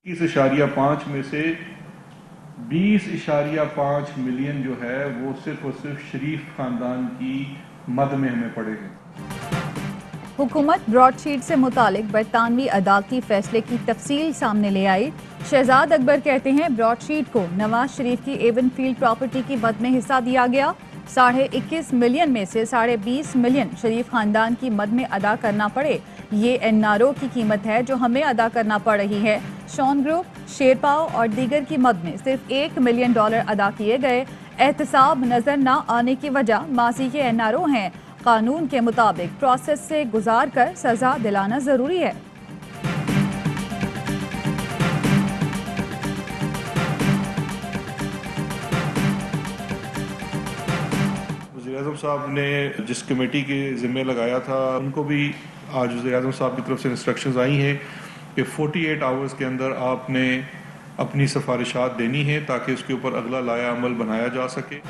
21.5 में से 20.5 मिलियन जो है वो सिर्फ और सिर्फ शरीफ खानदान की मद में हमें पड़े हैं। हुकूमत ब्रॉडशीट से मुतालिक बरतानवी अदालती फैसले की तफसील सामने ले आई। शहजाद अकबर कहते हैं ब्रॉडशीट को नवाज शरीफ की एवन फील्ड प्रॉपर्टी की मद में हिस्सा दिया गया। 21.5 मिलियन में से 20.5 मिलियन शरीफ खानदान की मद में अदा करना पड़े। ये एनआरओ की कीमत है जो हमें अदा करना पड़ रही है। शॉन ग्रुप, शेरपाव और दीगर की मद में सिर्फ $1 मिलियन अदा किए गए। एहतसाब नजर न आने की वजह माजी के एनआरओ हैं। कानून के मुताबिक प्रोसेस से गुजार कर सजा दिलाना जरूरी है। वज़ीर-ए-आज़म साहब ने जिस कमेटी के ज़िम्मे लगाया था उनको भी आज वज़ीर-ए-आज़म साहब की तरफ से इंस्ट्रक्शंस आई हैं कि 48 आवर्स के अंदर आपने अपनी सिफारिशात देनी है ताकि उसके ऊपर अगला लाया अमल बनाया जा सके।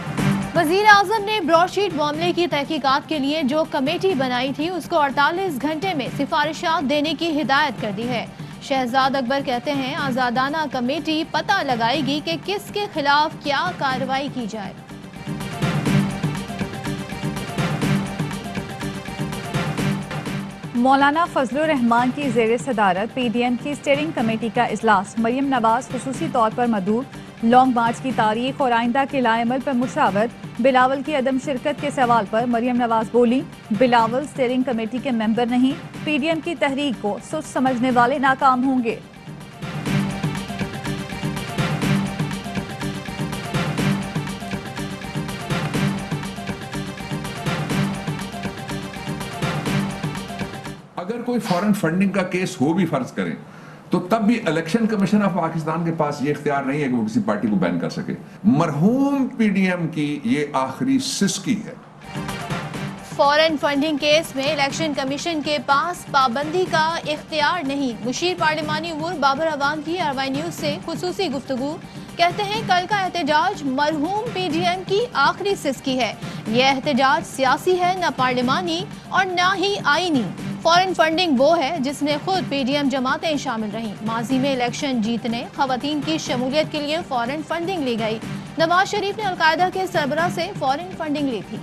वज़ीर आज़म ने ब्रॉडशीट मामले की तहकीकात के लिए जो कमेटी बनाई थी उसको 48 घंटे में सिफारिशात देने की हिदायत कर दी है। शहजाद अकबर कहते हैं आज़ादाना कमेटी पता लगाएगी कि किसके खिलाफ क्या कार्रवाई की जाए। मौलाना फजलुर रहमान की ज़ेर सदारत PDM की स्टीयरिंग कमेटी का इजलास। मरियम नवाज खुसूसी तौर पर मदूर। लॉन्ग मार्च की तारीख और आइंदा के लाएमल पर मुशावरत। बिलावल की अदम शिरकत के सवाल पर मरियम नवाज बोली, बिलावल स्टीयरिंग कमेटी के मेंबर नहीं, PDM की तहरीक को सुस्त समझने वाले नाकाम होंगे। अगर कोई फॉरेन फंडिंग का केस हो भी फर्ज करें तो तब भी इलेक्शन कमीशन ऑफ पाकिस्तान के पास ये इख्तियार नहीं है कि वो किसी पार्टी को बैन कर सके। मरहूम PDM की ये आखिरी सिसकी है। फॉरेन फंडिंग केस में इलेक्शन कमीशन के पास पाबंदी का इख्तियार नहीं। मुशीर पार्लिमानी उमूर बाबर अवाम की RY न्यूज से खुसूसी गुफ्तगू। कहते हैं कल का एहतजाज मरहूम PDM की आखिरी सिसकी है। यह एहतजाज सियासी है, न पार्लिमानी और न ही आईनी। फॉरेन फंडिंग वो है जिसमें खुद PDM जमातें शामिल रहीं। माजी में इलेक्शन जीतने खवातीन की शमूलियत के लिए फॉरेन फंडिंग ली गई। नवाज शरीफ ने अलकायदा के सरबराह से फॉरेन फंडिंग ली थी।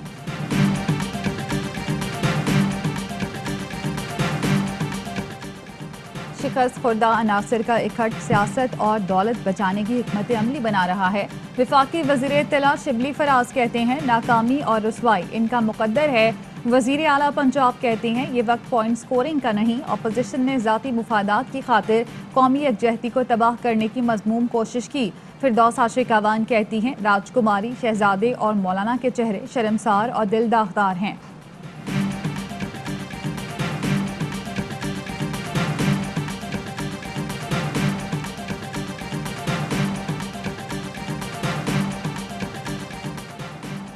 शिकस्त खुर्दा अनासर का इकट्ठ सियासत और दौलत बचाने की हिकमत अमली बना रहा है। वफाकी वज़ीर इत्तला शिबली फराज कहते हैं नाकामी और रुसवाई इनका मुकद्दर है। वज़ीर आला पंजाब कहते हैं ये वक्त पॉइंट स्कोरिंग का नहीं, अपोजिशन ने ज़ाती मुफादात की खातिर कौमी यकजहती को तबाह करने की मज़मूम कोशिश की। फिरदौस आशिक अवान कहती हैं राजकुमारी, शहजादे और मौलाना के चेहरे शर्मसार और दिल दागदार हैं।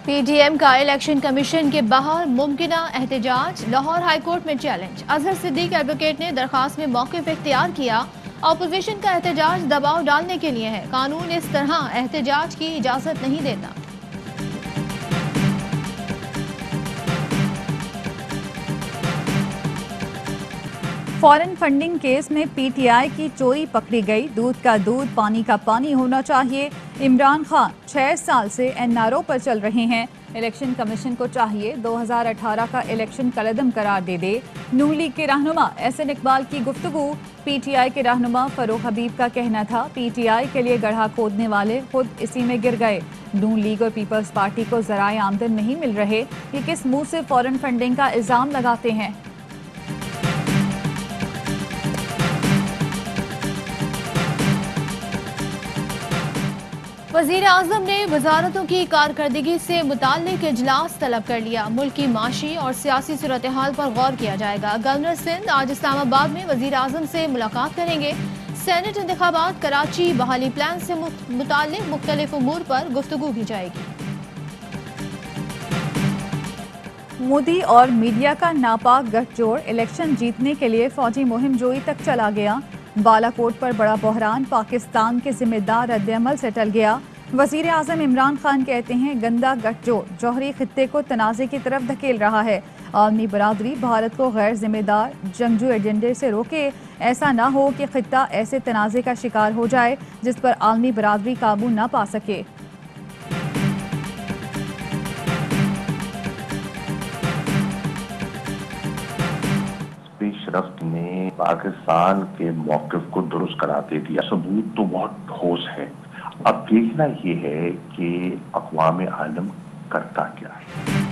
PDM का इलेक्शन कमीशन के बाहर मुमकिना एहतजाज। लाहौर हाई कोर्ट में चैलेंज। अजहर सिद्दीक एडवोकेट ने दरखास्त में मौक़िफ़ इख्तियार किया। अपोजिशन का एहतजाज दबाव डालने के लिए है। कानून इस तरह एहतजाज की इजाज़त नहीं देता। फॉरेन फंडिंग केस में PTI की चोरी पकड़ी गई। दूध का दूध, पानी का पानी होना चाहिए। इमरान खान 6 साल से NRO पर चल रहे हैं। इलेक्शन कमीशन को चाहिए 2018 का इलेक्शन कलअदम करार दे दे। नून लीग के रहनुमा SN इकबाल की गुफ्तगू। PTI के रहनुमा फरूख हबीब का कहना था PTI के लिए गढ़ा खोदने वाले खुद इसी में गिर गए। नून लीग और पीपल्स पार्टी को ज़राए आमदन नहीं मिल रहे, ये किस मुंह से फॉरेन फंडिंग का इल्ज़ाम लगाते हैं। वज़ीर आज़म ने वजारतों की कारकर्दगी से मुताल्लिक इजलास तलब कर लिया। मुल्क की माशी और सियासी सूरत हाल पर गौर किया जाएगा। गवर्नर सिंध आज इस्लामाबाद में वज़ीर आज़म से मुलाकात करेंगे। सेनेट इंतखाबात, कराची बहाली प्लान से मुताल्लिक मुख्तलिफ उमूर पर गुफ्तगू की जाएगी। मोदी और मीडिया का नापाक गठजोड़ इलेक्शन जीतने के लिए फौजी मुहिम जोई तक चला गया। बालाकोट पर बड़ा बहरान, पाकिस्तान के जिम्मेदार रद्द-ए-अमल से टल गया। वज़ीर-ए-आज़म इमरान खान कहते हैं गंदा गठजोड़ जौहरी खित्ते को तनाज़े की तरफ धकेल रहा है। आलमी बरादरी भारत को गैर जिम्मेदार जंगजू एजेंडे से रोके। ऐसा ना हो कि खित्ता ऐसे तनाज़े का शिकार हो जाए जिस पर आलमी बरादरी काबू ना पा सके। पेशरफ्त ने पाकिस्तान के मौक़िफ़ को दुरुस्त करा दे दिया। सबूत तो बहुत ठोस है। अब देखना ये है कि अक़वाम आलम करता क्या है।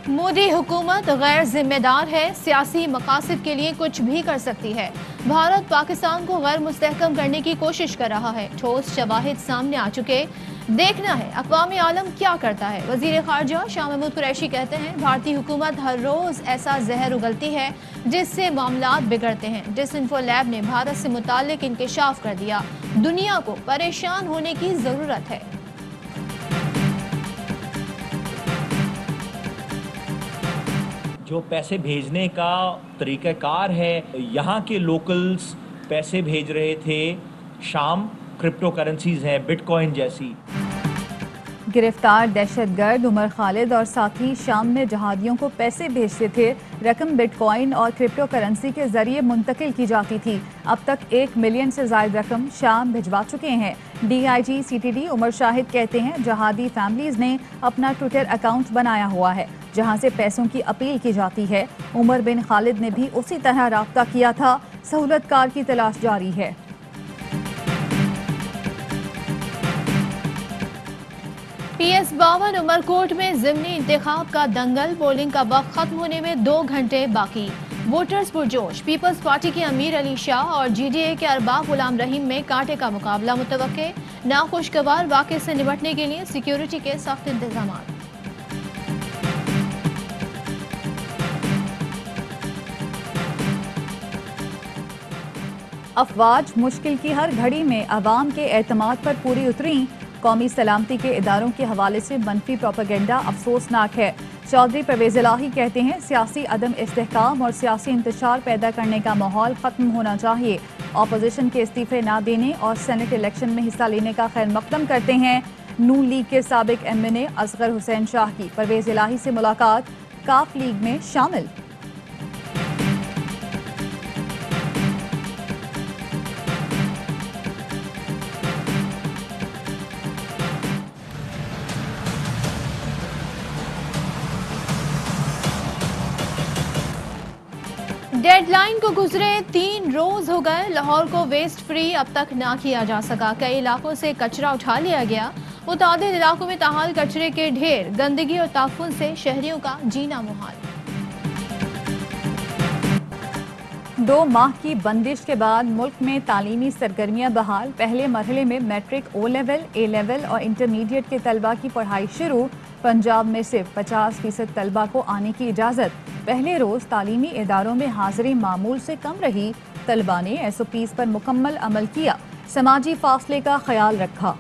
मोदी हुकूमत गैर जिम्मेदार है, सियासी मकासद के लिए कुछ भी कर सकती है। भारत पाकिस्तान को गैर मुस्तहकम करने की कोशिश कर रहा है। ठोस शवाहिद सामने आ चुके, देखना है अक़वाम आलम क्या करता है। वज़ीर ख़ारजा शाह महमूद कुरैशी कहते हैं भारतीय हुकूमत हर रोज़ ऐसा जहर उगलती है जिससे मामलात बिगड़ते हैं। डिसइंफो लैब ने भारत से मुताल्लिक इंकशाफ कर दिया। दुनिया को परेशान होने की ज़रूरत है। जो पैसे भेजने का तरीक़ाकार है, यहाँ के लोकल्स पैसे भेज रहे थे शाम, क्रिप्टो करेंसीज हैं बिटकॉइन जैसी। गिरफ्तार दहशतगर्द उमर खालिद और साथी शाम में जहादियों को पैसे भेजते थे। रकम बिटकॉइन और क्रिप्टो करेंसी के जरिए मुंतकिल की जाती थी। अब तक 1 मिलियन से ज़ायद रकम शाम भिजवा चुके हैं। DIG CTD उमर शाहिद कहते हैं जहादी फैमिलीज ने अपना ट्विटर अकाउंट बनाया हुआ है जहां से पैसों की अपील की जाती है। उमर बिन खालिद ने भी उसी तरह राब्ता किया था। सहूलतकार की तलाश जारी है। PS 52 उमरकोट में ज़िमनी इंतखाब का दंगल। पोलिंग का वक्त खत्म होने में 2 घंटे बाकी। वोटर्स पुरजोश। पीपल्स पार्टी के अमीर अली शाह और GDA के अरबाब गुलाम रहीम में कांटे का मुकाबला मुतवक्के। नाखुशगवार वाक़े से निपटने के लिए सिक्योरिटी के सख्त इंतजाम। अफवाज मुश्किल की हर घड़ी में अवाम के एतमाद पर पूरी उतरी। कौमी सलामती के इदारों के हवाले से मनफी प्रोपेगेंडा अफसोसनाक है। चौधरी परवेज़ इलाही कहते हैं सियासी अदम इस्तेहकाम और सियासी इंतशार पैदा करने का माहौल ख़त्म होना चाहिए। अपोजिशन के इस्तीफे ना देने और सेनेट इलेक्शन में हिस्सा लेने का खैर मकदम करते हैं। नून लीग के साबिक MNA असगर हुसैन शाह की परवेज़ इलाही से मुलाकात, काफ लीग में शामिल। डेडलाइन को गुजरे 3 रोज हो गए। लाहौर को वेस्ट फ्री अब तक ना किया जा सका। कई इलाकों से कचरा उठा लिया गया। मुतादिद इलाकों में ताहाल कचरे के ढेर, गंदगी और ताफुन से शहरियों का जीना मुहाल। 2 माह की बंदिश के बाद मुल्क में तालीमी सरगर्मियां बहाल। पहले मरहले में matric, O level, A level और इंटरमीडिएट के तलबा की पढ़ाई शुरू। पंजाब में सिर्फ 50% तलबा को आने की इजाज़त। पहले रोज़ तालीमी इदारों में हाज़िरी मामूल से कम रही। तलबा ने SOPs पर मुकम्मल अमल किया, समाजी फासले का ख्याल रखा।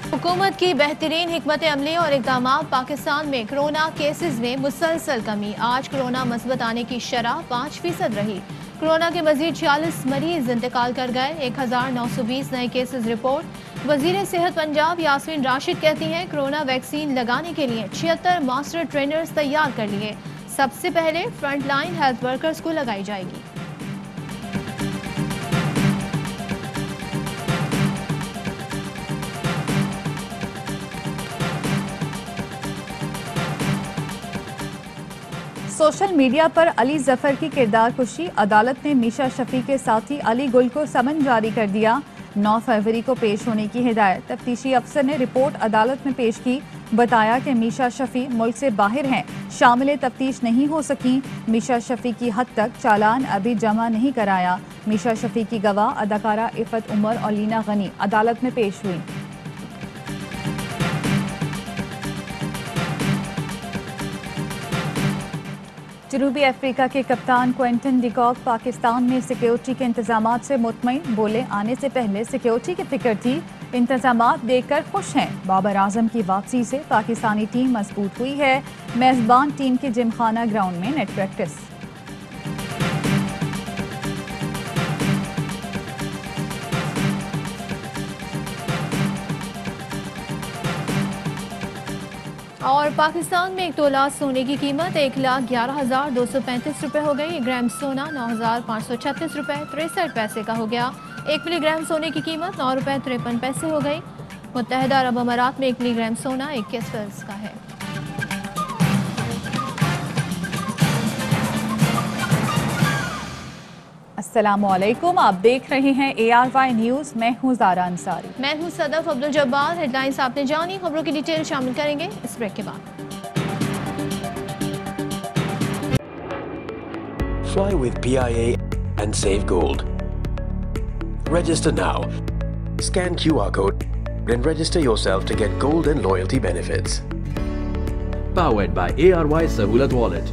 हुकूमत की बेहतरीन हिकमत अमली और इक़दाम। पाकिस्तान में कोरोना केसेस में मुसलसल कमी। आज कोरोना मस्बत आने की शरह 5% रही। कोरोना के मजीद 46 मरीज इंतकाल कर गए। 1920 नए केसेस रिपोर्ट। वजीर सेहत पंजाब यास्मीन राशिद कहती हैं कोरोना वैक्सीन लगाने के लिए 76 मास्टर ट्रेनर्स तैयार कर लिए। सबसे पहले फ्रंटलाइन हेल्थ वर्कर्स को लगाई जाएगी। सोशल मीडिया पर अली जफर की किरदार कुशी। अदालत ने मीशा शफी के साथी अली गुल को समन जारी कर दिया। 9 फरवरी को पेश होने की हिदायत। तफ्तीशी अफसर ने रिपोर्ट अदालत में पेश की। बताया कि मीशा शफी मुल्क से बाहर हैं, शामिल तफ्तीश नहीं हो सकी। मीशा शफी की हद तक चालान अभी जमा नहीं कराया। मीशा शफी की गवाह अदाकारा इफ़त उमर और लीना गनी अदालत में पेश हुई। जनूबी अफ्रीका के कप्तान क्विंटन डिकॉक पाकिस्तान में सिक्योरिटी के इंतजामात से मुतमईन। बोले आने से पहले सिक्योरिटी की फिक्र थी, इंतजामात देखकर खुश हैं। बाबर आजम की वापसी से पाकिस्तानी टीम मजबूत हुई है। मेजबान टीम के जिमखाना ग्राउंड में नेट प्रैक्टिस। पाकिस्तान में 1 तोला सोने की कीमत 1,11,235 रुपये हो गई। 1 ग्राम सोना 9,536 रुपये 63 पैसे का हो गया। 1 मिलीग्राम सोने की कीमत 9 रुपये 53 पैसे हो गई। मुत्तहदा अरब अमारात में 1 मिलीग्राम सोना 21 फीसद का है। अस्सलामुअलैकुम, आप देख रहे हैं ARY न्यूज़। मैं हूँ ज़ारा अंसारी। मैं हूँ सदफ अब्दुल जब्बार। हेडलाइंस आपने जानी, खबरों की डिटेल शामिल करेंगे इस ब्रेक के बाद। Fly with PIA and save gold. Register now. Scan QR code and register yourself to get gold and loyalty benefits. Powered by ARY Sahulat Wallet.